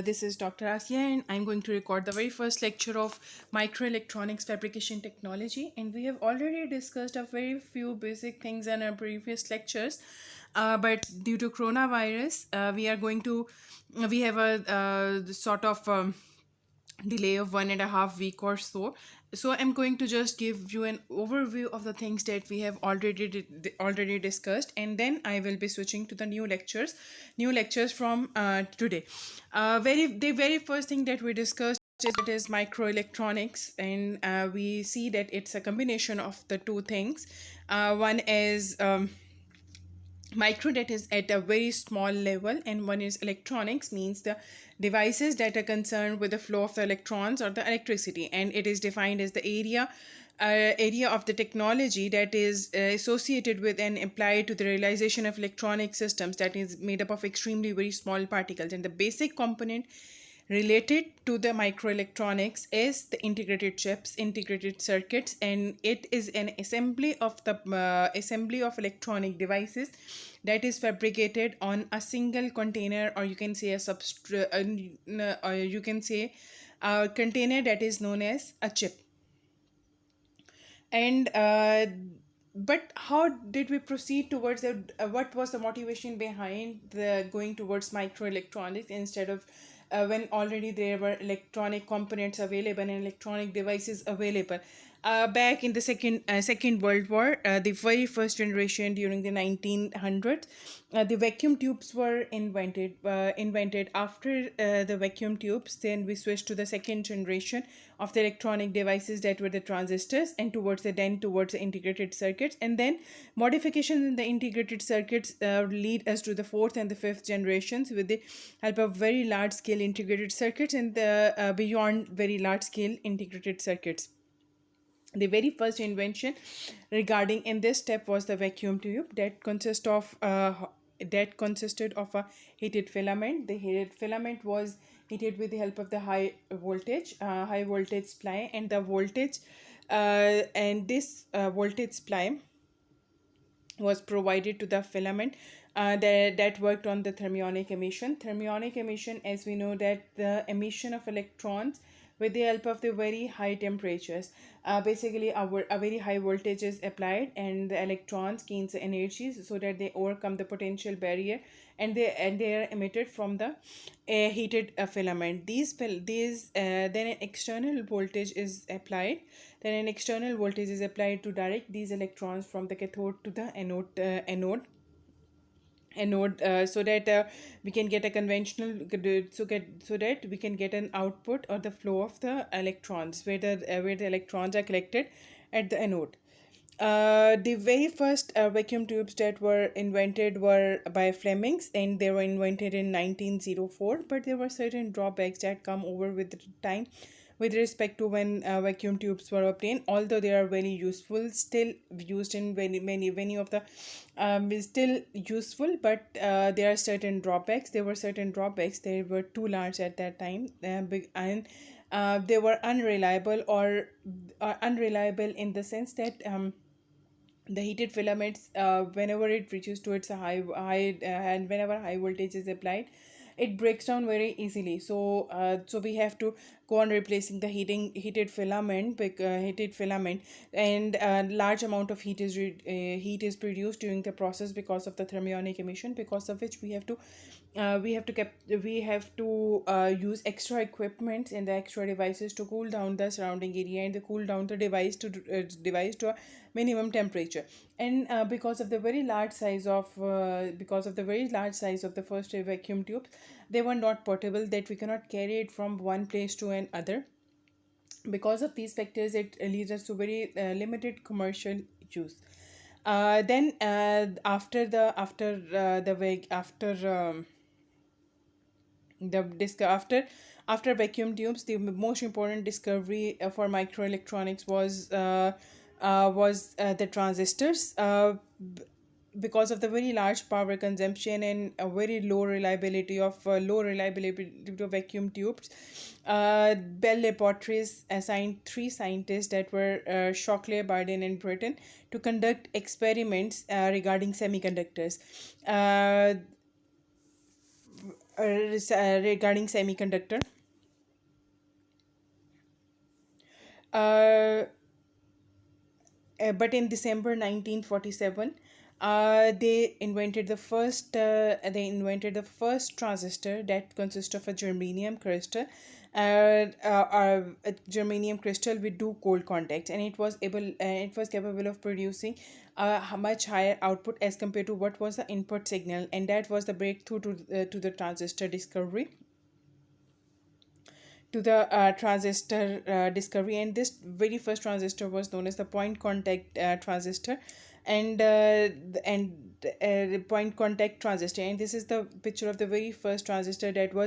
This is Dr. Asya, and I'm going to record the very first lecture of Microelectronics Fabrication Technology. And we have already discussed a very few basic things in our previous lectures, but due to coronavirus, we have a sort of delay of 1.5 week or so. So I'm going to just give you an overview of the things that we have already discussed, and then I will be switching to the new lectures from today. The very first thing that we discussed is microelectronics, and we see that it's a combination of the two things. One is micro, that is at a very small level, and one is electronics, means the devices that are concerned with the flow of the electrons or the electricity, and it is defined as the area of the technology that is associated with and applied to the realization of electronic systems that is made up of extremely very small particles. And the basic component related to the microelectronics is the integrated chips, integrated circuits, and it is an assembly of electronic devices that is fabricated on a single container, or you can say a or you can say a container that is known as a chip. And but how did we proceed towards what was the motivation behind the going towards microelectronics instead of when already there were electronic components available and electronic devices available? Back in the Second World War, the very first generation during the 1900s, the vacuum tubes were invented. After the vacuum tubes, then we switched to the second generation of the electronic devices, that were the transistors, and towards the integrated circuits, and then modifications in the integrated circuits lead us to the fourth and the fifth generations with the help of very large scale integrated circuits and the beyond very large scale integrated circuits. The very first invention regarding in this step was the vacuum tube, that consisted of a heated filament. The heated filament was heated with the help of the high voltage supply, and the voltage and this voltage supply was provided to the filament that worked on the thermionic emission. Thermionic emission, as we know, that the emission of electrons with the help of the very high temperatures. Basically, a very high voltage is applied, and the electrons gains the energies so that they overcome the potential barrier, and they are emitted from the heated filament. Then an external voltage is applied. To direct these electrons from the cathode to the anode, so that we can get a conventional so that we can get an output or the flow of the electrons, where the electrons are collected at the anode. The very first vacuum tubes that were invented were by Flemings, and they were invented in 1904. But there were certain drawbacks that come over with the time with respect to when vacuum tubes were obtained. Although they are very useful, still used in many of the is still useful, but there are certain drawbacks. They were too large at that time, and they were unreliable, or unreliable in the sense that the heated filaments, whenever it reaches to its and whenever high voltage is applied, it breaks down very easily. So we have to go on replacing the heated filament, and a large amount of heat is produced during the process because of the thermionic emission, because of which we have to use extra equipment and the extra devices to cool down the surrounding area, and to cool down the device to a minimum temperature. And because of the very large size of the first vacuum tubes, they were not portable, that we cannot carry it from one place to another. Because of these factors, it leads us to very limited commercial use. Then after the way after the disc after vacuum tubes, the most important discovery for microelectronics was the transistors. Because of the very large power consumption and a very low reliability of vacuum tubes, Bell Laboratories assigned three scientists, that were Shockley, Bardeen, and Britton, to conduct experiments regarding semiconductors. regarding semiconductor. Uh, but in December 1947, they invented the first transistor that consists of a germanium crystal, a germanium crystal with two cold contacts, and it was capable of producing a much higher output as compared to what was the input signal, and that was the breakthrough to the transistor discovery to the transistor discovery. And this very first transistor was known as the point contact transistor, and the point contact transistor. And this is the picture of the very first transistor uh,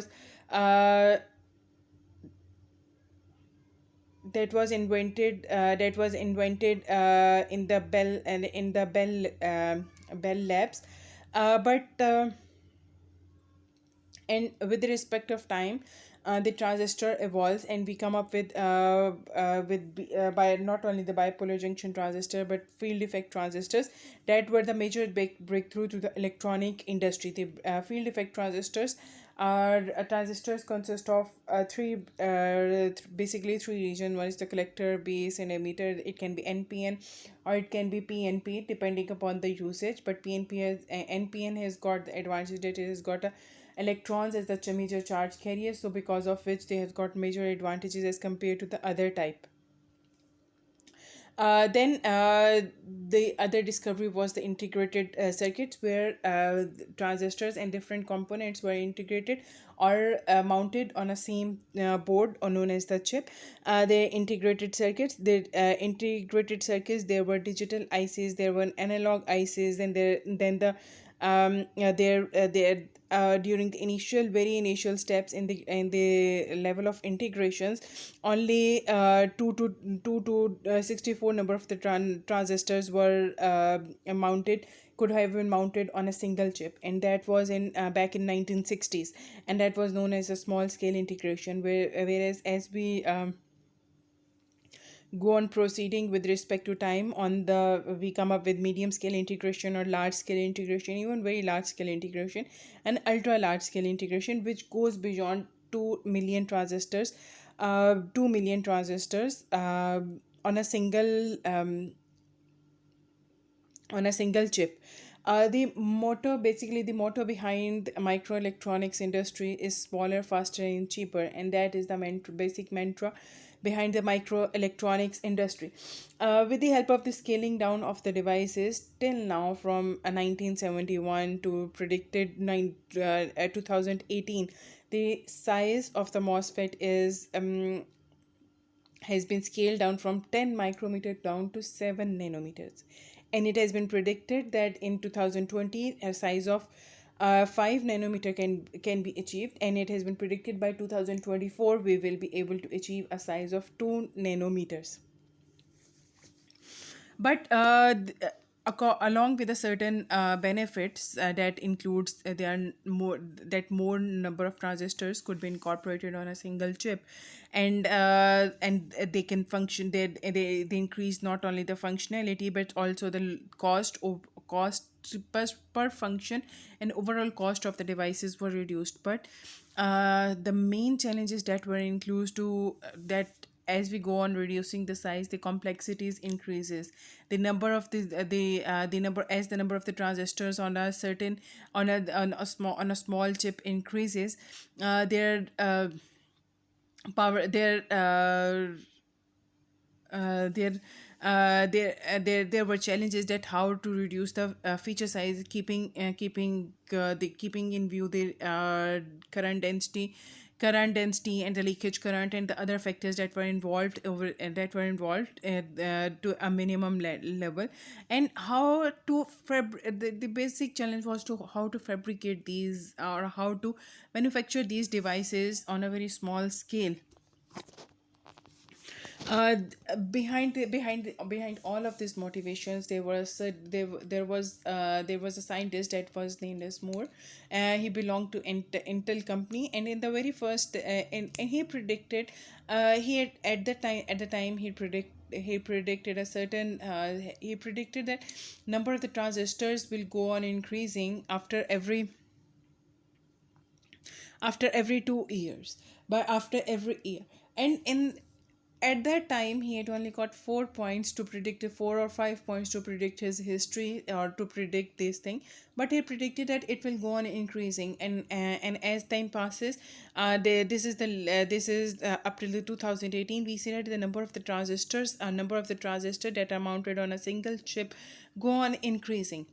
that was invented in the Bell Labs. But And with the respect of time, the transistor evolves, and we come up by not only the bipolar junction transistor but field effect transistors that were the major breakthrough to the electronic industry. The field effect transistors are transistors consist of basically three regions. One is the collector, base, and emitter. It can be NPN or it can be PNP depending upon the usage. But NPN has got the advantage that it has got a electrons as the major charge carriers, so because of which they have got major advantages as compared to the other type. Then the other discovery was the integrated circuits, where transistors and different components were integrated or mounted on a same board, or known as the chip. Integrated circuits. There were digital ICs, there were analog ICs, and then the there during the very initial steps in the level of integrations, only 64 number of the transistors were mounted could have been mounted on a single chip, and that was in back in 1960s, and that was known as a small scale integration. Whereas as we go on proceeding with respect to time, we come up with medium scale integration or large scale integration, even very large scale integration, and ultra large scale integration, which goes beyond 2 million transistors 2 million transistors on a single chip. The motto behind microelectronics industry is smaller, faster, and cheaper, and that is the basic mantra behind the microelectronics industry. With the help of the scaling down of the devices till now, from 1971 to predicted 2018, the size of the MOSFET is has been scaled down from 10 micrometer down to 7 nanometers, and it has been predicted that in 2020 a size of 5 nanometer can be achieved, and it has been predicted by 2024 we will be able to achieve a size of 2 nanometers. But along with a certain benefits, that includes there are more number of transistors could be incorporated on a single chip, and they can function. They increase not only the functionality but also the cost per function, and overall cost of the devices were reduced. But the main challenges that were includes to that as we go on reducing the size, the complexities increases. The number of the transistors on a certain on a small chip increases, their power their there there were challenges that how to reduce the feature size, keeping in view the current density and the leakage current and the other factors that were involved to a minimum level. And the basic challenge was to how to fabricate these, or how to manufacture these devices on a very small scale. Behind all of these motivations, there was a scientist that was named as Moore. He belonged to Intel company, and in the very first and he predicted, he had at the time he predicted a certain he predicted that number of the transistors will go on increasing after every 2 years, by after every year. And in at that time he had only got 4 points to predict, 4 or 5 points to predict his history or to predict this thing. But he predicted that it will go on increasing, and as time passes, this is up till the 2018, we see that the number of the transistors, number of the transistor that are mounted on a single chip go on increasing.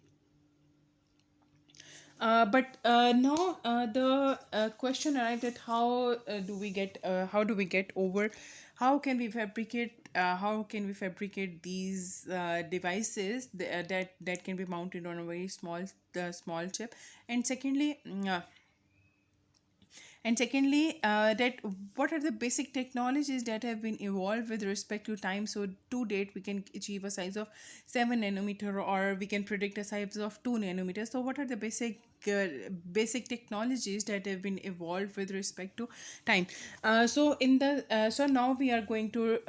But now the question arrived at how do we get over, how can we fabricate these devices that can be mounted on a very small chip. And secondly, that what are the basic technologies that have been evolved with respect to time? So to date, we can achieve a size of 7 nanometer, or we can predict a size of 2 nanometers. So what are the basic technologies that have been evolved with respect to time? So now we are going to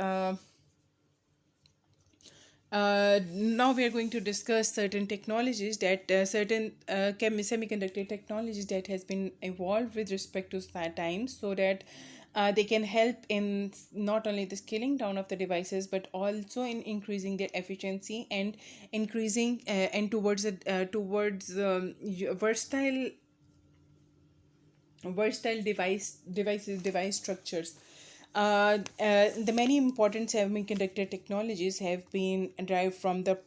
now we are going to discuss certain technologies that certain semiconductor technologies that has been evolved with respect to time, so that they can help in not only the scaling down of the devices but also in increasing their efficiency and increasing and towards versatile device structures. The many important semiconductor technologies have been derived from the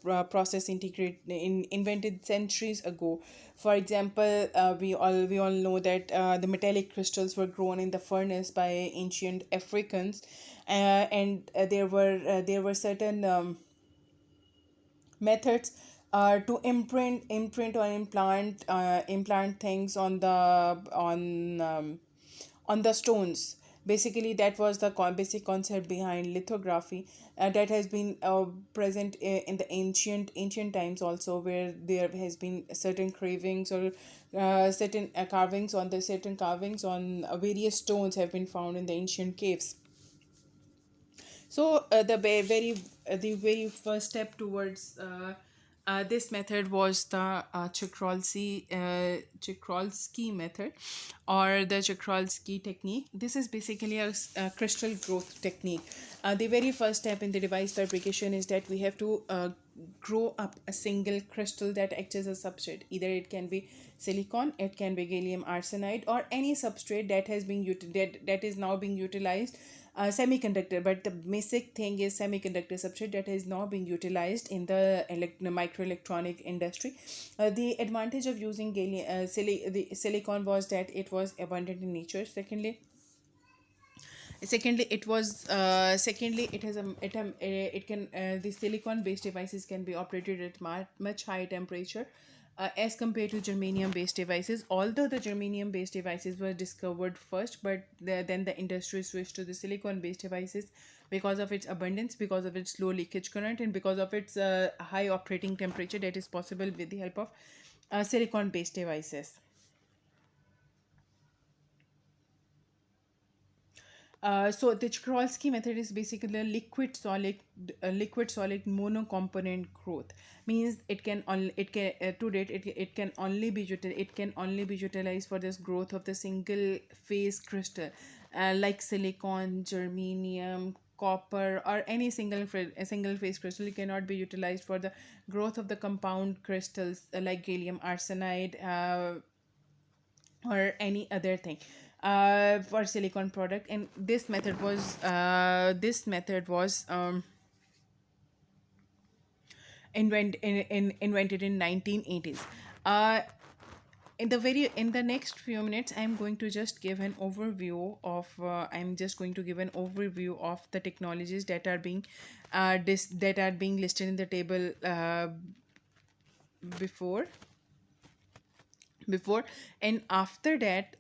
invented centuries ago. For example, we all know that the metallic crystals were grown in the furnace by ancient Africans, and there were certain methods to imprint or implant things on the stones. Basically, that was the basic concept behind lithography, that has been present in the ancient times also, where there has been certain cravings or certain carvings on various stones have been found in the ancient caves. So the very first step towards this method was the Chikrovsky method, or the Chikrovsky technique. This is basically a crystal growth technique. The very first step in the device fabrication is that we have to grow up a single crystal that acts as a substrate. Either it can be silicon, it can be gallium arsenide, or any substrate that has been that is now being utilized, semiconductor. But the basic thing is semiconductor substrate that is now being utilized in the microelectronic industry. The advantage of using the silicon was that it was abundant in nature. Secondly, it has it can the silicon based devices can be operated at much higher temperature as compared to germanium based devices. Although the germanium based devices were discovered first, but then the industry switched to the silicon based devices because of its abundance, because of its low leakage current, and because of its high operating temperature that is possible with the help of silicon based devices. So the Chkrovsky method is basically a liquid solid monocomponent growth. Means it can to date it can only be utilized for this growth of the single phase crystal, like silicon, germanium, copper, or any a single phase crystal. It cannot be utilized for the growth of the compound crystals, like gallium arsenide, or any other thing, for silicon product. And this method was invented in 1980s. uh in the next few minutes, I'm just going to give an overview of the technologies that are being listed in the table before before and after that,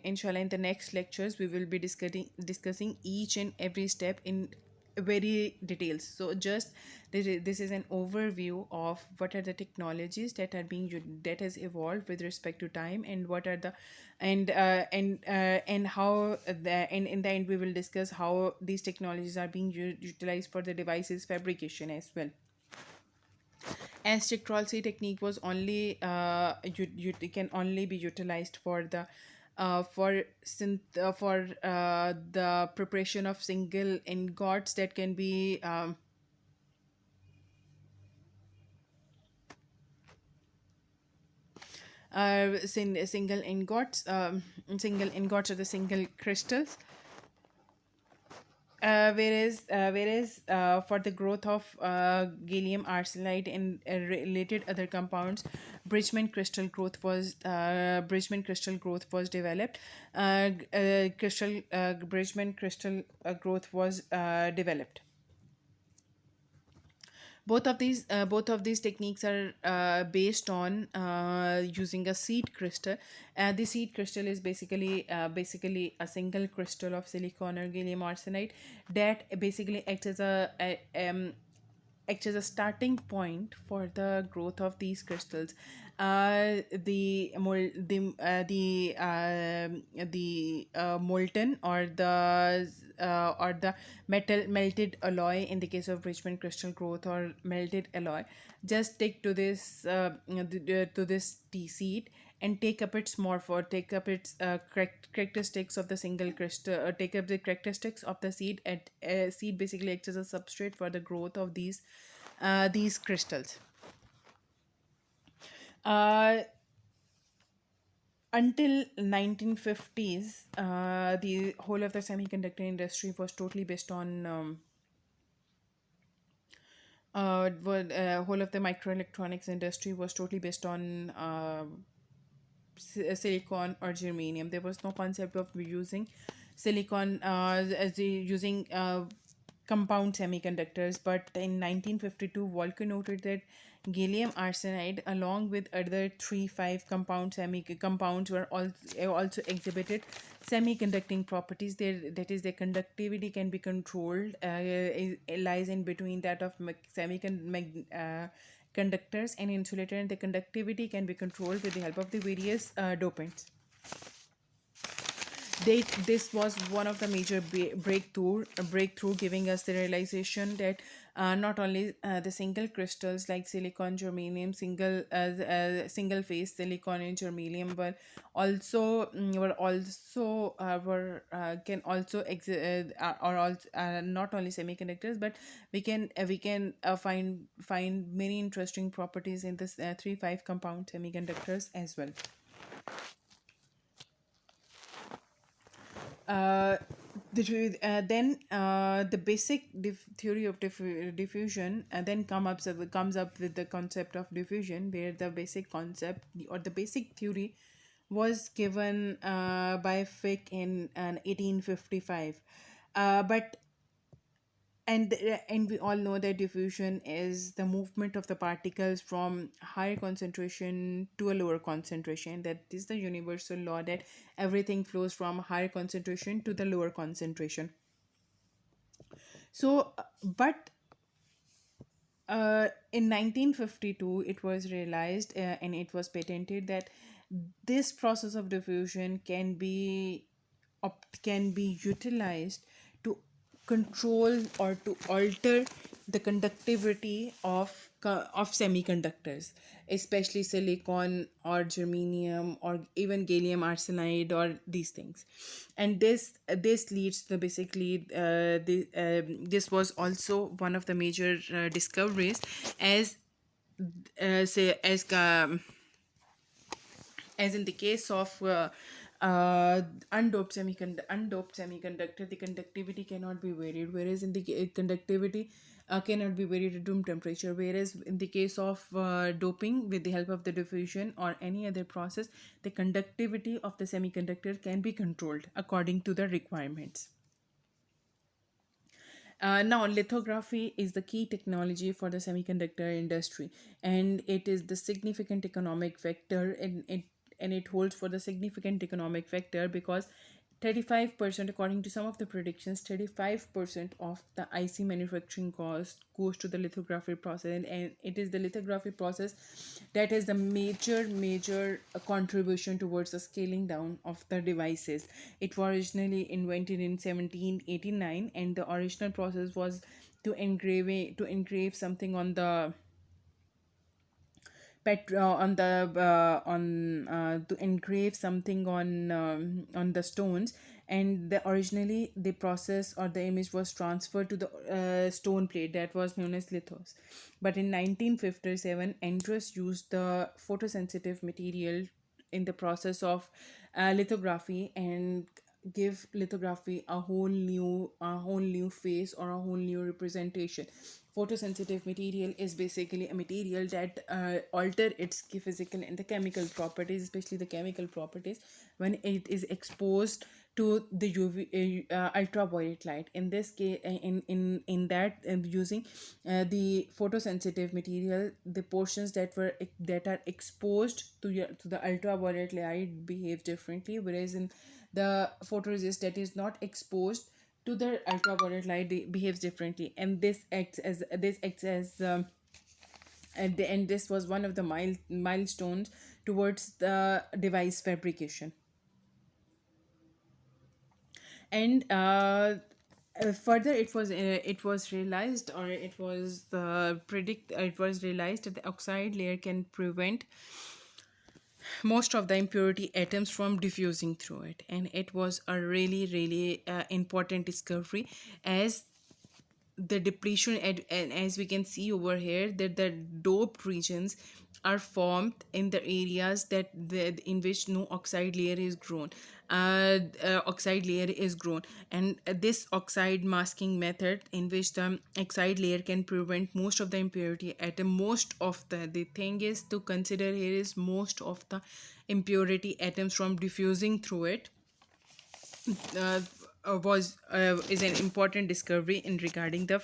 inshallah, in the next lectures we will be discussing each and every step in very details. So just this is an overview of what are the technologies that has evolved with respect to time, and what are the and how and in the end we will discuss how these technologies are being utilized for the devices fabrication as well. As Chick technique was only it can only be utilized for the for the preparation of single ingots that can be single ingots or the single crystals. Whereas for the growth of gallium arsenide and related other compounds, Bridgman crystal growth was developed. Crystal Bridgman crystal growth was developed. Both of these techniques are based on using a seed crystal. The seed crystal is basically a single crystal of silicon or gallium arsenide that basically acts as a starting point for the growth of these crystals. The molten or the melted alloy in the case of Richmond crystal growth or melted alloy just stick to this tea seed and take up its characteristics of the single crystal, take up the characteristics of the seed. At seed basically acts as a substrate for the growth of these crystals. uh, until 1950s, the whole of the semiconductor industry was totally based on whole of the microelectronics industry was totally based on silicon or germanium. There was no concept of using silicon using compound semiconductors. But in 1952, Volker noted that gallium arsenide, along with other 3 5 compounds, were also exhibited semiconducting properties. That is, their conductivity can be controlled. It lies in between that of conductors and insulator, and the conductivity can be controlled with the help of the various dopants. This was one of the major breakthrough, giving us the realization that not only the single crystals like silicon, germanium, single phase silicon and germanium were also were can also are also not only semiconductors, but we can find many interesting properties in this 3 5 compound semiconductors as well. uh, then the basic theory of diffusion then comes up with the concept of diffusion, where the basic concept or the basic theory was given by Fick in 1855. But and we all know that diffusion is the movement of the particles from higher concentration to a lower concentration. That is the universal law that everything flows from higher concentration to the lower concentration. But in 1952, it was realized and it was patented that this process of diffusion can be utilized to control or to alter the conductivity of semiconductors, especially silicon or germanium or even gallium arsenide or these things. And this leads to this was also one of the major discoveries, as say as in the case of undoped semiconductor, the conductivity cannot be varied, whereas in the conductivity cannot be varied at room temperature, whereas in the case of doping with the help of the diffusion or any other process, the conductivity of the semiconductor can be controlled according to the requirements. Now, lithography is the key technology for the semiconductor industry, and it is the significant economic factor, and it holds for the significant economic factor because 35%, according to some of the predictions, 35% of the IC manufacturing cost goes to the lithography process, and it is the lithography process that is the major contribution towards the scaling down of the devices. It was originally invented in 1789, and the original process was to engrave something on the on the to engrave something on the stones, and originally the process or the image was transferred to the stone plate that was known as lithos. But in 1957, Andrus used the photosensitive material in the process of lithography, and give lithography a whole new face or a whole new representation. Photosensitive material is basically a material that alter its physical and the chemical properties, especially the chemical properties, when it is exposed to the ultraviolet light. In this case, in that using the photosensitive material, the portions that are exposed to the ultraviolet light behave differently, whereas in the photoresist that is not exposed to the ultraviolet light, behaves differently. And this acts as and this was one of the milestones towards the device fabrication. And further, it was realized, or it was realized that the oxide layer can prevent most of the impurity atoms from diffusing through it. And it was a really important discovery, as the depletion and as we can see over here, that the doped regions are formed in the areas in which no oxide layer is grown. And this oxide masking method, in which the oxide layer can prevent most of the impurity atom, most of the thing is to consider here is most of the impurity atoms from diffusing through it, uh, was is an important discovery regarding the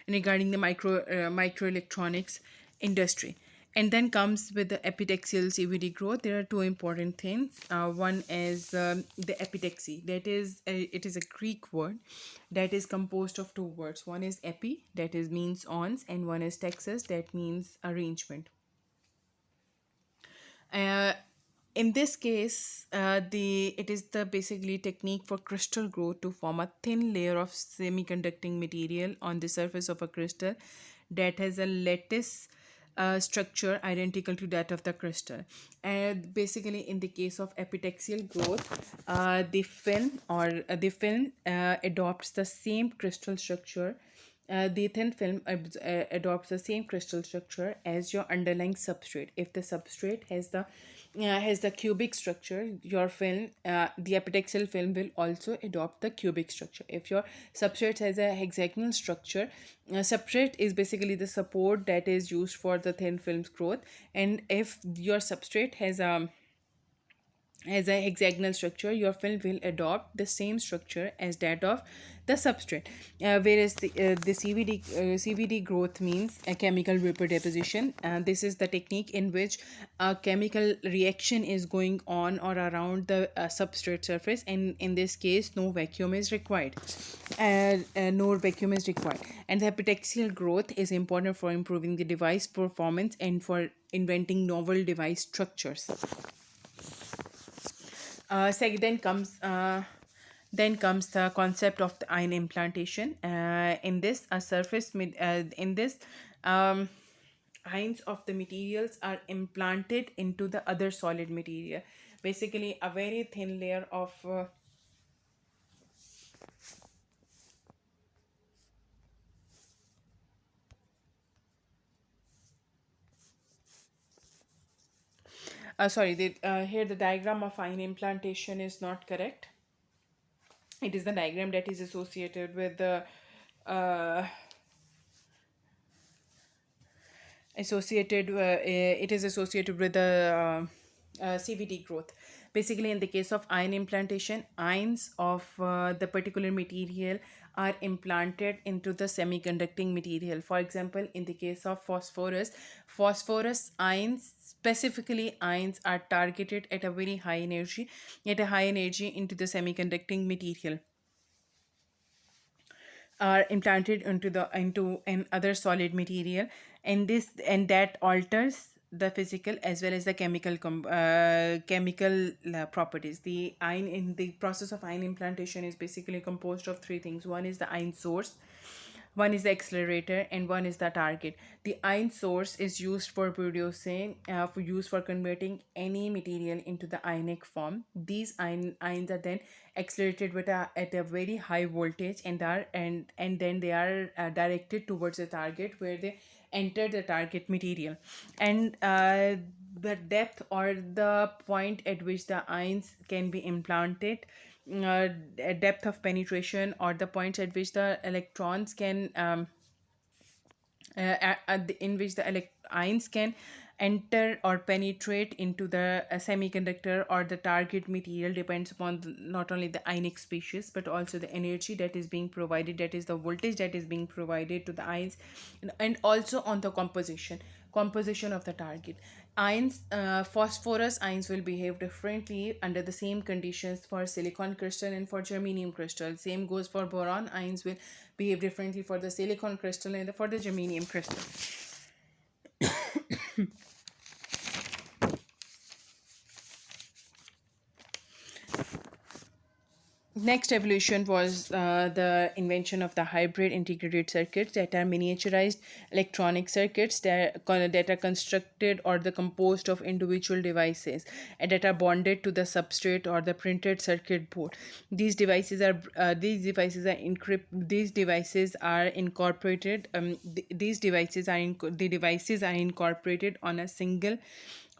microelectronics industry. And then comes with the epitaxial CVD growth. There are two important things. One is the epitaxy. It is a Greek word that is composed of two words. One is epi, that is means ons, and one is texas, that means arrangement. Uh, in this case, the it is the basically technique for crystal growth to form a thin layer of semiconducting material on the surface of a crystal that has a lattice structure identical to that of the crystal. And basically, in the case of epitaxial growth, the film adopts the same crystal structure. The thin film adopts the same crystal structure as your underlying substrate. If the substrate has the cubic structure, your film, the epitaxial film, will also adopt the cubic structure. If your substrate has a hexagonal structure, substrate is basically the support that is used for the thin film's growth. And if your substrate has a hexagonal structure, your film will adopt the same structure as that of the substrate. Whereas the CVD growth means a chemical vapor deposition. This is the technique in which a chemical reaction is going on or around the substrate surface, and in this case, no vacuum is required. No vacuum is required. And the epitaxial growth is important for improving the device performance and for inventing novel device structures. Then comes the concept of the ion implantation. In this, a surface mid in this ions of the materials are implanted into the other solid material. Basically, a very thin layer of sorry, here the diagram of ion implantation is not correct. It is the diagram that is associated with the uh, it is associated with the CVD growth. Basically, in the case of ion implantation, ions of the particular material are implanted into the semiconducting material. For example, in the case of phosphorus ions, specifically ions, are targeted at a high energy into the semiconducting material, are implanted into an other solid material, and that alters the physical as well as the chemical properties. The ion in the process of ion implantation is basically composed of three things. One is the ion source, One is the accelerator and one is the target. The ion source is used for producing, for use for converting any material into the ionic form. These ions are then accelerated with at a very high voltage, and then they are directed towards the target where they enter the target material. And the depth or the point at which the ions can be implanted, depth of penetration, or the points at which the electrons can in which the ions can enter or penetrate into the semiconductor or the target material, depends upon not only the ionic species but also the energy that is being provided, that is the voltage that is being provided to the ions, and also on the composition of the target. Ions, phosphorus ions will behave differently under the same conditions for silicon crystal and for germanium crystal. Same goes for boron ions, will behave differently for the silicon crystal and for the germanium crystal. Next evolution was the invention of the hybrid integrated circuits, that are miniaturized electronic circuits that are constructed or the composed of individual devices and that are bonded to the substrate or the printed circuit board. These devices are incorporated. The devices are incorporated on a single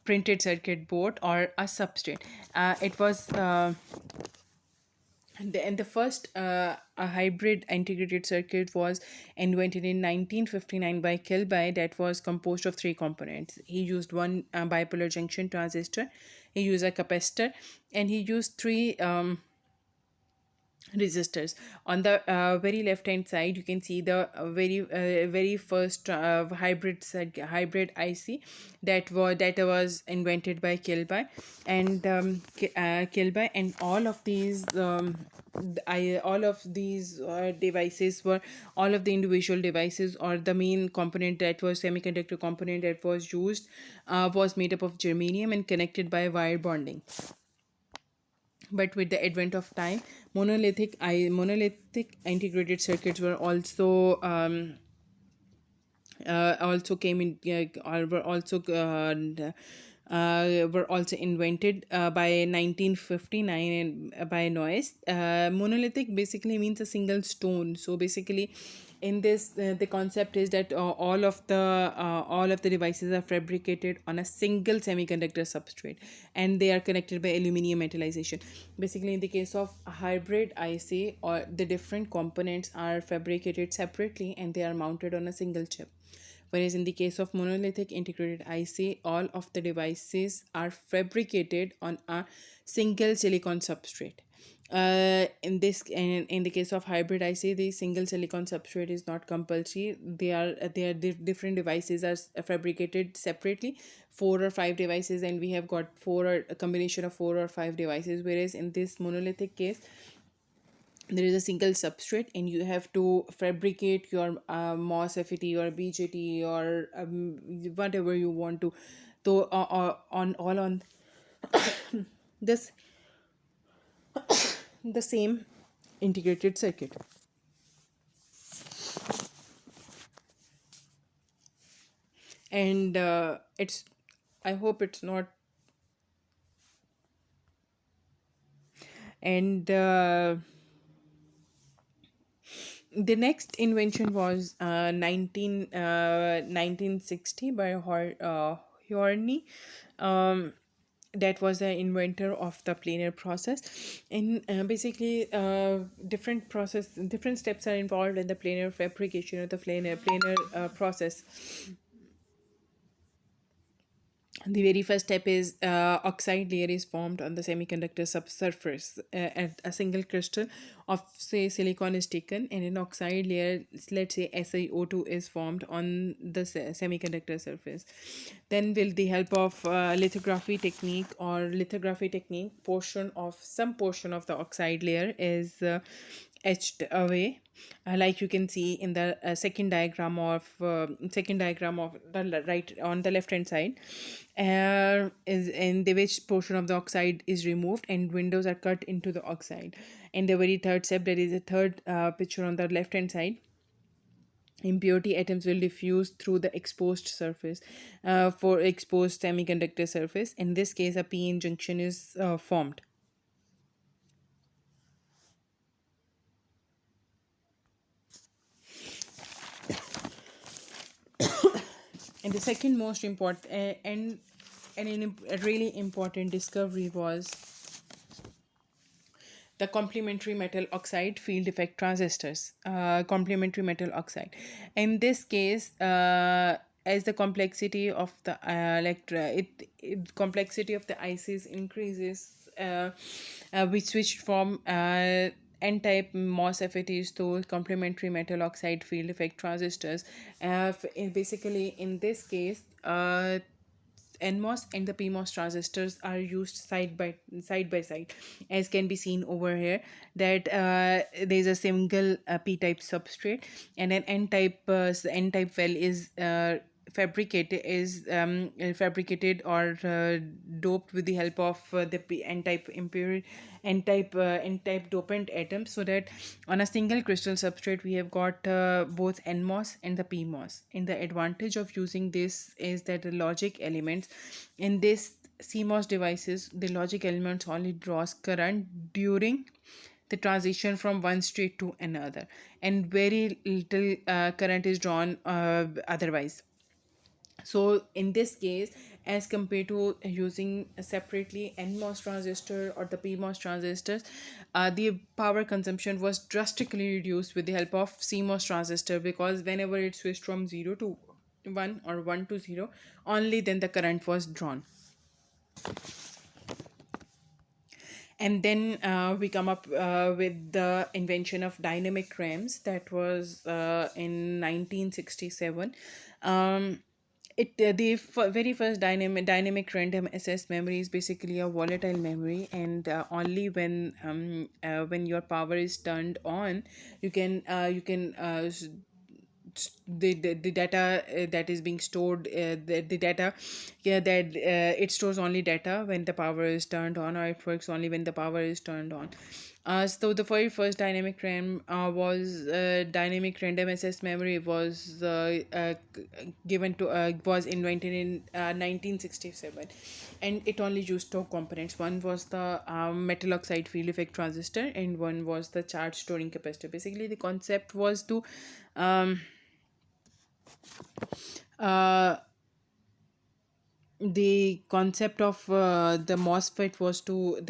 printed circuit board or a substrate. It was and the first a hybrid integrated circuit was invented in 1959 by Kilby, that was composed of three components. He used one bipolar junction transistor, he used a capacitor, and he used three resistors. On the very left hand side, you can see the very first hybrid IC that was invented by Kilby, and Kilby, and all of these devices were, all of the individual devices or the main component, that was semiconductor component that was used, was made up of germanium and connected by wire bonding. But with the advent of time, monolithic integrated circuits were also came in were also invented by 1959 and by Noyes. Monolithic basically means a single stone. So basically, in this, the concept is that all of the devices are fabricated on a single semiconductor substrate, and they are connected by aluminum metallization. Basically, in the case of hybrid IC, or the different components are fabricated separately and they are mounted on a single chip. Whereas in the case of monolithic integrated IC, all of the devices are fabricated on a single silicon substrate. In the case of hybrid IC, the single silicon substrate is not compulsory. Different devices are fabricated separately, four or five devices, and we have got a combination of four or five devices. Whereas in this monolithic case, there is a single substrate and you have to fabricate your MOSFET or BJT or whatever you want to, on this the same integrated circuit. And it's I hope it's not. And the next invention was 1960 by Horney. Um, that was the inventor of the planar process. In basically different steps are involved in the planar fabrication of the planar process. The very first step is oxide layer is formed on the semiconductor subsurface. At a single crystal of say silicon is taken, and an oxide layer, let's say SiO2, is formed on the semiconductor surface. Then with the help of lithography technique, some portion of the oxide layer is etched away, like you can see in the second diagram of the right on the left hand side, is in the which portion of the oxide is removed and windows are cut into the oxide. And the very third step, there is a third picture on the left hand side, impurity atoms will diffuse through the exposed surface, for exposed semiconductor surface. In this case, a p-n junction is formed. And the second most important a really important discovery was the complementary metal oxide field effect transistors. Complementary metal oxide. In this case, as the complexity of the complexity of the ICs increases, we switched from n-type MOSFETs to complementary metal oxide field effect transistors. Basically, in this case, NMOS and the PMOS transistors are used side by side, as can be seen over here. That there's a single P-type substrate, and an N-type well is fabricated or doped with the help of the N-type impure N-type dopant atoms, so that on a single crystal substrate we have got both NMOS and the PMOS. And the advantage of using this is that the logic elements in this CMOS devices, the logic elements only draws current during the transition from one state to another, and very little current is drawn otherwise. So in this case, as compared to using separately NMOS transistor or the PMOS transistors, the power consumption was drastically reduced with the help of CMOS transistor, because whenever it switched from 0 to 1 or 1 to 0, only then the current was drawn. And then we come up with the invention of dynamic RAMs. That was in 1967. The very first dynamic random access memory is basically a volatile memory, and only when your power is turned on, the data that is being stored, the data, yeah, that it stores only data when the power is turned on, or it works only when the power is turned on. So the very first dynamic RAM was dynamic random access memory was was invented in 1967, and it only used two components. One was the metal oxide field effect transistor, and one was the charge storing capacitor. Basically, the concept was to um, uh, the concept of the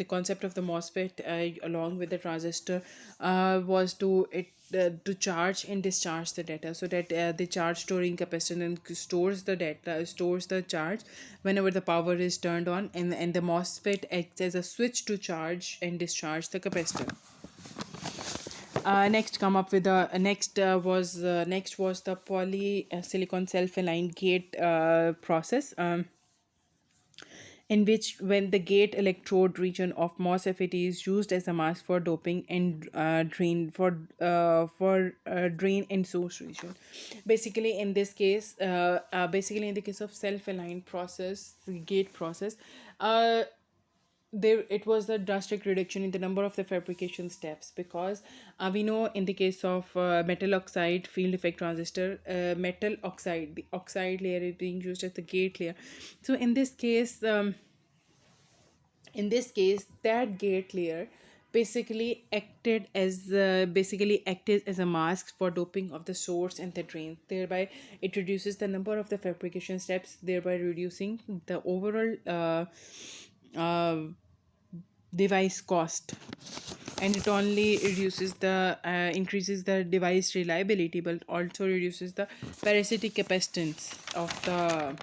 concept of the MOSFET, along with the transistor, was to charge and discharge the data, so that the charge storing capacitor stores the charge whenever the power is turned on, and the MOSFET acts as a switch to charge and discharge the capacitor. Next come up with the next was the poly silicon self aligned gate process, in which when the gate electrode region of MOSFET is used as a mask for doping and drain and source region. Basically in the case of self aligned process, the gate process, uh, there it was the drastic reduction in the number of the fabrication steps, because we know in the case of metal oxide field effect transistor, metal oxide the oxide layer is being used as the gate layer. So in this case that gate layer basically acted as a mask for doping of the source and the drain. Thereby it reduces the number of the fabrication steps, thereby reducing the overall uh, device cost. And it only reduces the increases the device reliability, but also reduces the parasitic capacitance of the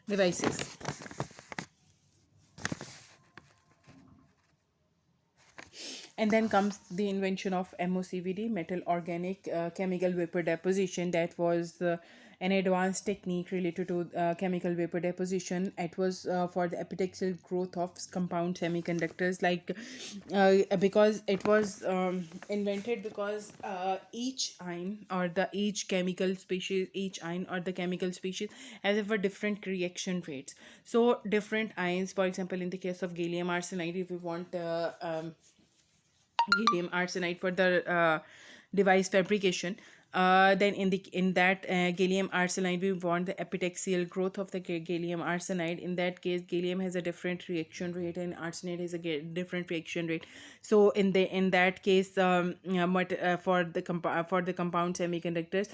devices. And then comes the invention of MOCVD, metal organic chemical vapor deposition. That was an advanced technique related to chemical vapor deposition. It was for the epitaxial growth of compound semiconductors, because it was invented because each ion or the chemical species has a different reaction rates. So different ions, for example, in the case of gallium arsenide, if we want gallium arsenide for the device fabrication. Then in that gallium arsenide, we want the epitaxial growth of the gallium arsenide. In that case, gallium has a different reaction rate and arsenide has a different reaction rate. So in that case, for the for the compound semiconductors,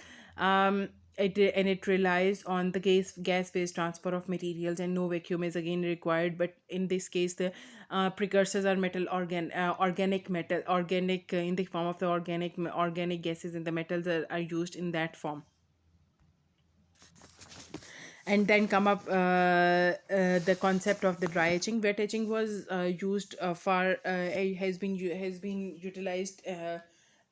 it relies on the gas phase transfer of materials, and no vacuum is again required. But in this case, the precursors are organic metal, organic in the form of the organic gases, and the metals are used in that form. And then come up the concept of the dry etching. Wet etching was used for has been utilized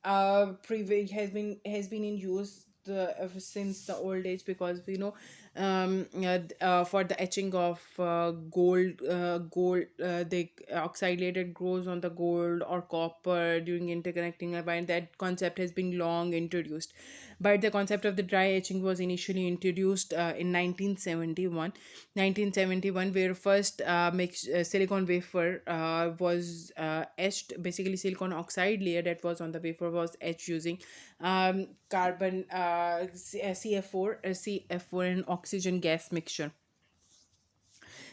has been in use ever since the old age, because we know for the etching of the oxide later grows on the gold or copper during interconnecting a bind. That concept has been long introduced, but the concept of the dry etching was initially introduced in 1971, where first silicon wafer was etched. Basically, silicon oxide layer that was on the wafer was etched using carbon CF4 and oxygen gas mixture.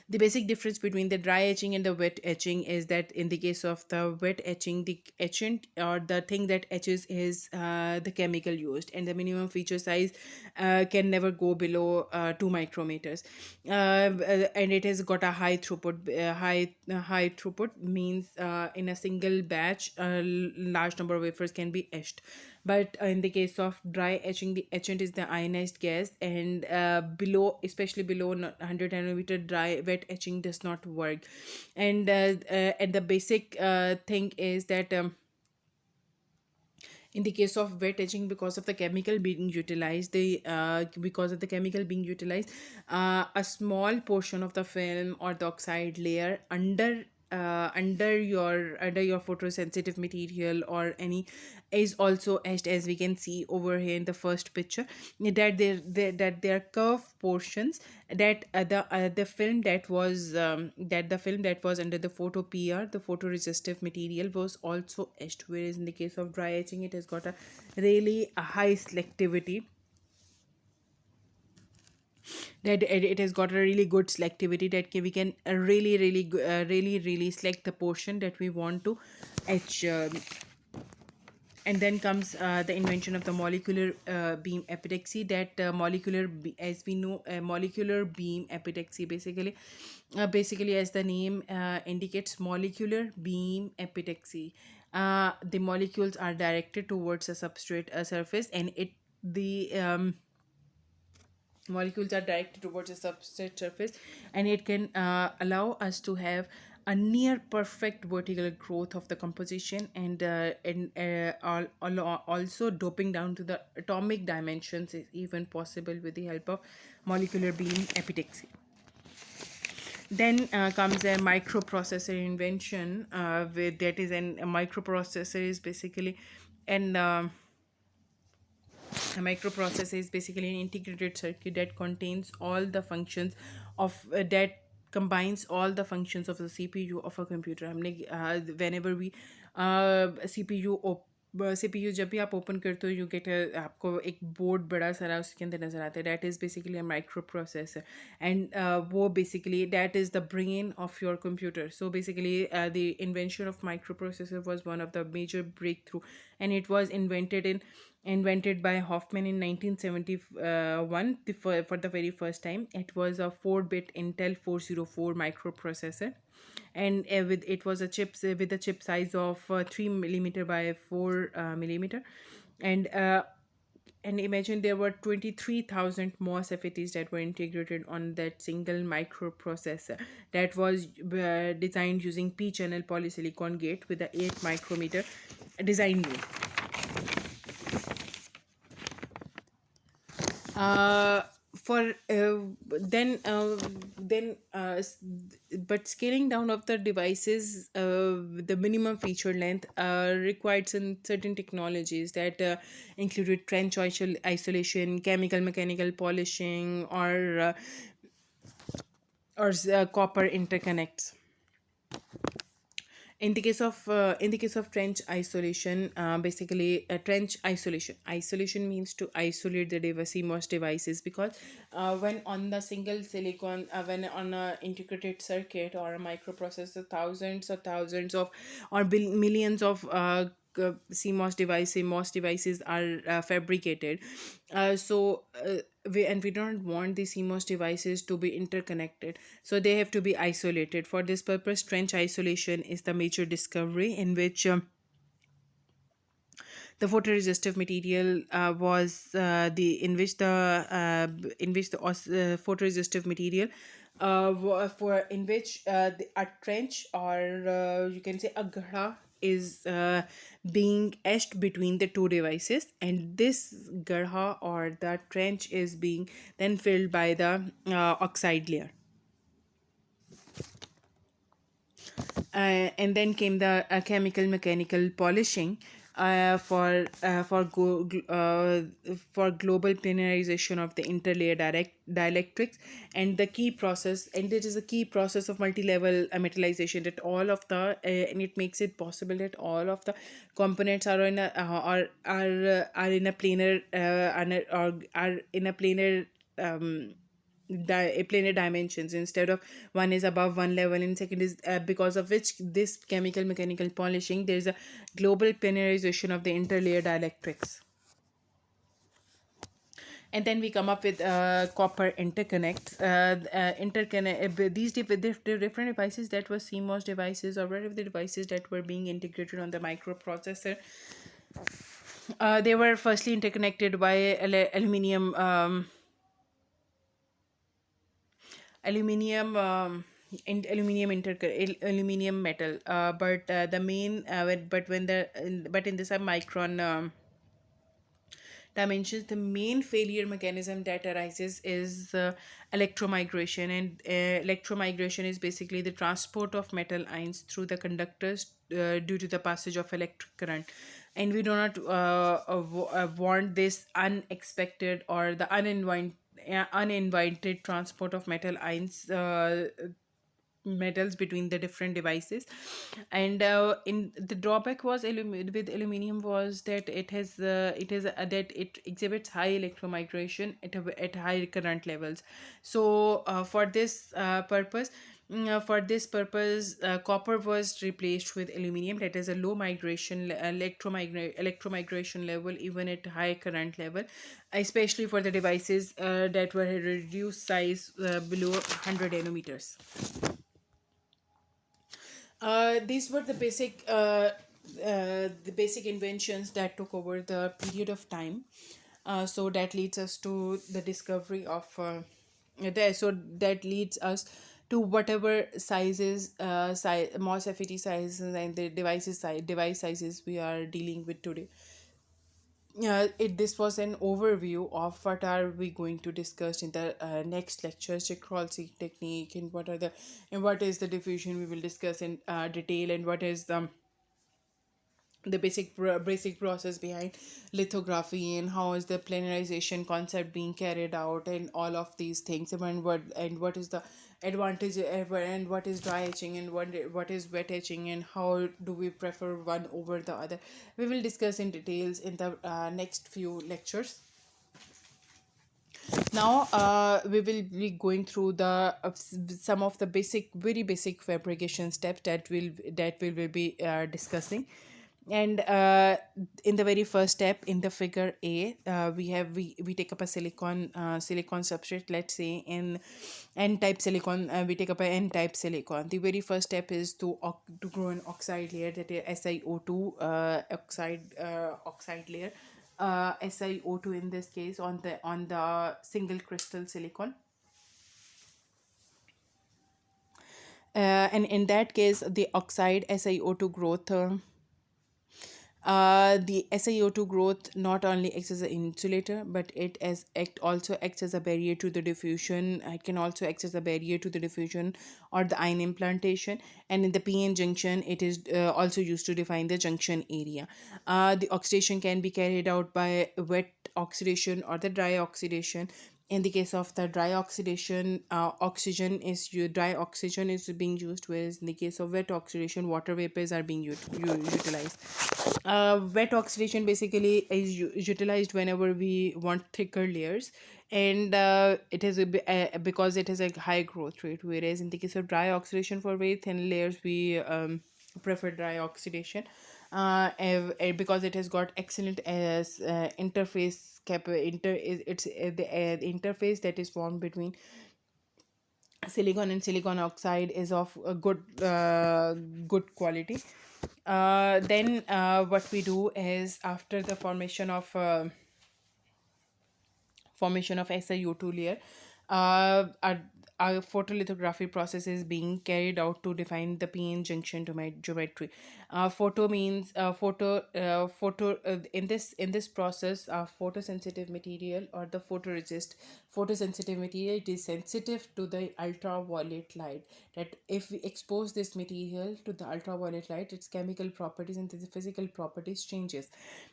The basic difference between the dry etching and the wet etching is that in the case of the wet etching, the etchant or the thing that etches is the chemical used, and the minimum feature size can never go below 2 micrometers. And it has got a high throughput. High throughput means in a single batch, a large number of wafers can be etched. But in the case of dry etching, the etchant is the ionized gas, and especially below 100 nanometer, dry wet etching does not work. And the basic thing is that in the case of wet etching, because of the chemical being utilized, a small portion of the film or the oxide layer under your photosensitive material or any is also etched, as we can see over here in the first picture, that there are curved portions, that the film that was under the photo PR, the photoresistive material, was also etched. Whereas in the case of dry etching, it has got a really a high selectivity, that it has got a really good selectivity, that we can really select the portion that we want to etch. And then comes the invention of the molecular beam epitaxy. That as we know, molecular beam epitaxy basically, as the name indicates, molecular beam epitaxy, the molecules are directed towards a substrate surface, and it the molecules are directed towards a substrate surface, and it can allow us to have a near perfect vertical growth of the composition, also doping down to the atomic dimensions is even possible with the help of molecular beam epitaxy. Then comes a microprocessor invention, with that is a microprocessor is basically an a microprocessor is basically an integrated circuit that contains all the functions of that combines all the functions of the CPU of a computer. हमने whenever we CPU CPU जब भी आप open करते हो, you get आपको एक board बड़ा सारा उसके अंदर नज़र आता है. That is basically a microprocessor, and वो basically that is the brain of your computer. So basically the invention of microprocessor was one of the major breakthrough, and it was invented by Hoffman in 1971 for the very first time. It was a 4-bit Intel 404 microprocessor, and it was a with a chip size of 3 millimeter by 4 millimeter, and imagine there were 23,000 MOSFETs that were integrated on that single microprocessor that was designed using P-channel polysilicon gate with a 8 micrometer design rule. For then But scaling down of the devices, the minimum feature length required some certain technologies that included trench isolation, chemical mechanical polishing, or copper interconnects. In the case of trench isolation, basically trench isolation means to isolate the CMOS devices, because when on the single silicon, when on a integrated circuit or a microprocessor, thousands of or millions of CMOS devices are fabricated. We don't want the CMOS devices to be interconnected, so they have to be isolated. For this purpose, trench isolation is the major discovery in which the photoresistive material was the in which the photoresistive material for in which a trench, or you can say a ghara, is being etched between the two devices, and this garha or the trench is being then filled by the oxide layer. And then came the chemical mechanical polishing for global planarization of the interlayer direct dielectrics. And the key process, and it is a key process of multi-level metallization, that all of the and it makes it possible that all of the components are in a are in a planar are in a planar planar dimensions, instead of one is above one level and second is because of which this chemical mechanical polishing, there is a global planarization of the interlayer dielectrics. And then we come up with copper interconnects. These the different devices that were CMOS devices, or whatever the devices that were being integrated on the microprocessor, they were firstly interconnected by aluminium aluminium metal, but the main but when the but in the submicron dimensions, the main failure mechanism that arises is electromigration. And electromigration is basically the transport of metal ions through the conductors due to the passage of electric current. And we do not want this unexpected or the uninvited transport of metal ions metals between the different devices. And in the drawback was with aluminium was that that it exhibits high electromigration at high current levels. So for this purpose, copper was replaced with aluminium, that is a low electromigration level even at high current level, especially for the devices that were reduced size below 100 nanometers. These were the basic inventions that took over the period of time. So that leads us to the discovery of so that leads us to whatever sizes, MOS FET sizes and the device sizes we are dealing with today. This was an overview of what are we going to discuss in the next lecture, Chikral technique, and what is the diffusion we will discuss in detail, and what is the basic process behind lithography, and how is the planarization concept being carried out, and all of these things, and what is the advantage and what is dry etching, and what is wet etching, and how do we prefer one over the other. We will discuss in details in the next few lectures. Now we will be going through some of the very basic fabrication steps that we will be discussing. And in the very first step, in the figure A, we take up a silicon substrate. Let's say in n-type silicon, we take up a n-type silicon. The very first step is to grow an oxide layer, that is SiO2 oxide layer, SiO2 in this case on the single crystal silicon. And in that case, the oxide SiO2 growth the SiO2 growth not only acts as an insulator, but also acts as a barrier to the diffusion. It can also act as a barrier to the diffusion or the ion implantation. And in the PN junction, it is also used to define the junction area. The oxidation can be carried out by wet oxidation or the dry oxidation. In the case of the dry oxidation, dry oxygen is being used, whereas in the case of wet oxidation, water vapors are being utilized. Wet oxidation basically is utilized whenever we want thicker layers, and it is because it has a high growth rate, whereas in the case of dry oxidation for very thin layers we prefer dry oxidation, because it has got excellent interface the interface that is formed between silicon and silicon oxide is of a good quality. Then what we do is, after the formation of SiO2 layer, a photolithography process is being carried out to define the p-n junction to my geometry. Photo means in this process, photosensitive material or the photosensitive material, it is sensitive to the ultraviolet light. That if we expose this material to the ultraviolet light, its chemical properties and the physical properties changes.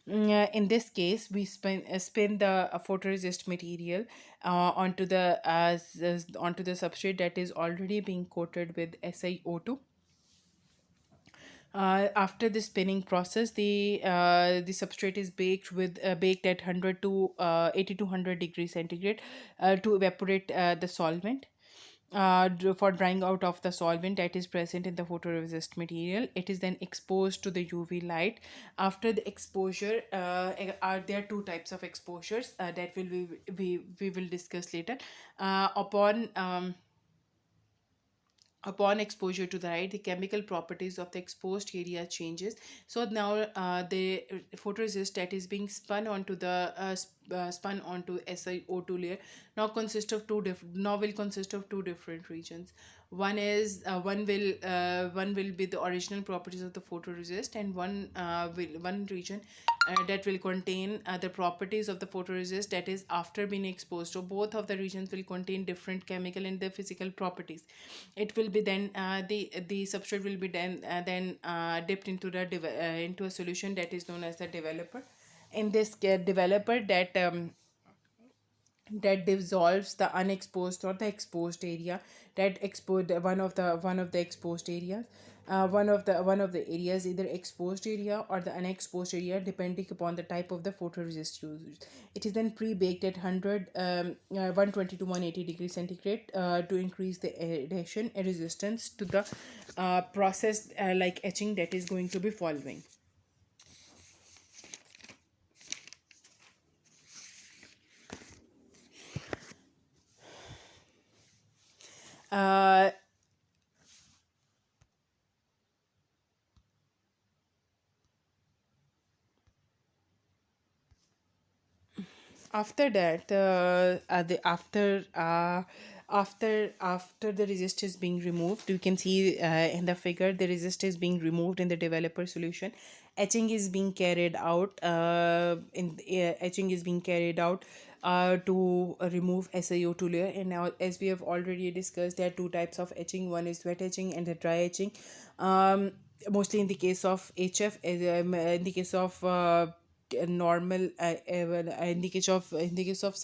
In this case, we spin the photoresist material onto the substrate that is already being coated with SiO2. After the spinning process, the substrate is baked at 100 to 80 to 100 degrees centigrade to evaporate the solvent. For drying out of the solvent that is present in the photoresist material, it is then exposed to the UV light. After the exposure, there are two types of exposures that we will discuss later. Upon exposure to the light, the chemical properties of the exposed area changes. So now the photoresist that is being spun onto SiO2 layer now will consist of two different regions. One will be the original properties of the photoresist, and one region that will contain the properties of the photoresist that is after being exposed. So both of the regions will contain different chemical and the physical properties. It will be then the substrate will be dipped into into a solution that is known as the developer. In this developer, that dissolves the unexposed or the exposed area, that exposed one of the exposed areas, one of the areas, either exposed area or the unexposed area, depending upon the type of the photoresist used. It is then pre-baked at 120 to 180 degrees centigrade to increase the adhesion and resistance to the process like etching that is going to be following. uh, After that the after the resist is being removed, you can see in the figure the resist is being removed in the developer solution. Etching is being carried out etching is being carried out to remove SiO2 layer. And now, as we have already discussed, there are two types of etching. One is wet etching and the dry etching. Mostly in the case of HF, in the case of normal well, in the case of in the case of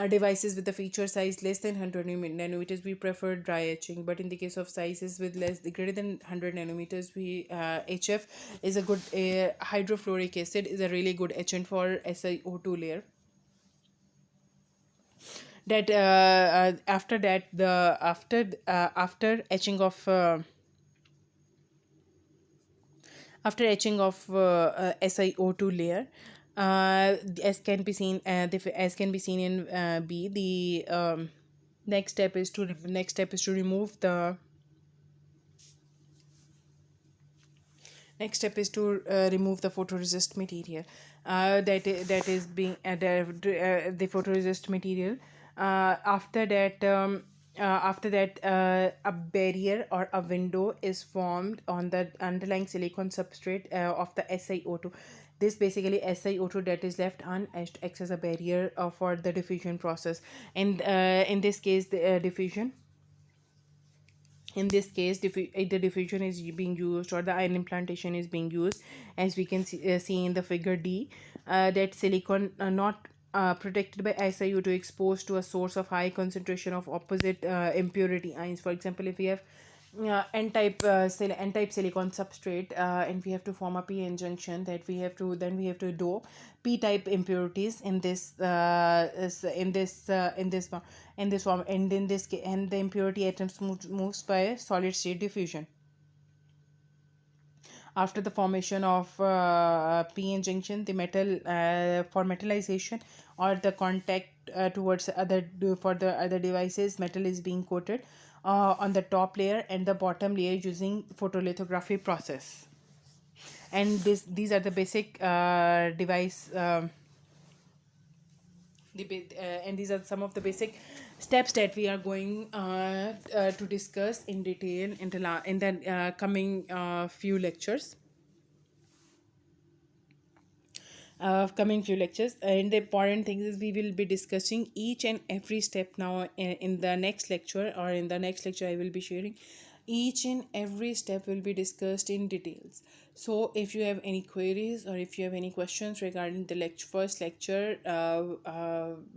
devices with the feature size less than 100 nanometers, we prefer dry etching. But in the case of sizes with greater than 100 nanometers, we HF is a good hydrofluoric acid is a really good etchant for SiO2 layer. That after that the after etching of after etching of SiO2 layer, as can be seen in B, the next step is to remove the next step is to remove the photoresist material. That is being the photoresist material. After that, a barrier or a window is formed on the underlying silicon substrate of the SiO2. This basically SiO2 that is left unattached acts as a barrier for the diffusion process. And in this case, the diffusion in this case the diffusion is being used, or the ion implantation is being used, as we can see in the figure D, that silicon not protected by SiO2 to exposed to a source of high concentration of opposite impurity ions. For example, if we have n-type silicon substrate, and we have to form a p-n junction, that we have to do p-type impurities in this in this form, and and the impurity atoms moves by solid state diffusion. After the formation of p-n junction, the metal for metallization or the contact towards for the other devices, metal is being coated on the top layer and the bottom layer using photolithography process. And these are the basic device and these are some of the basic steps that we are going to discuss in detail in the coming few lectures. Coming few lectures, and the important thing is we will be discussing each and every step now in the next lecture, or in the next lecture I will be sharing each and every step will be discussed in details. So if you have any queries or if you have any questions regarding the first lecture,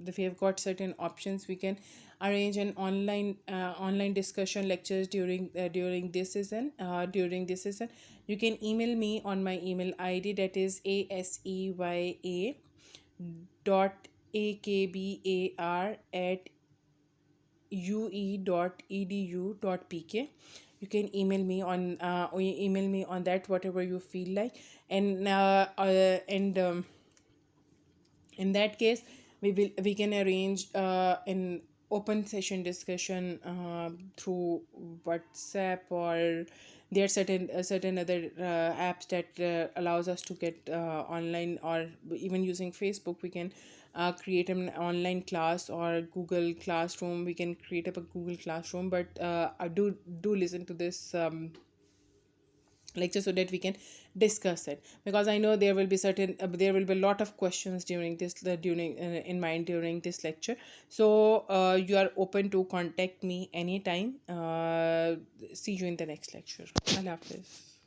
if we have got certain options, we can arrange an online discussion lectures during this season. You can email me on my email id, that is aseya dot akbar at ue.edu.pk. You can email me on that, whatever you feel like. And in that case, we can arrange an open session discussion through WhatsApp, or there are certain other apps that allows us to get online, or even using Facebook we can create an online class, or Google Classroom, we can create up a Google Classroom. But I do listen to this lecture so that we can discuss it, because I know there will be a lot of questions during this during in mind during this lecture. So you are open to contact me anytime. See you in the next lecture. Allah Hafiz.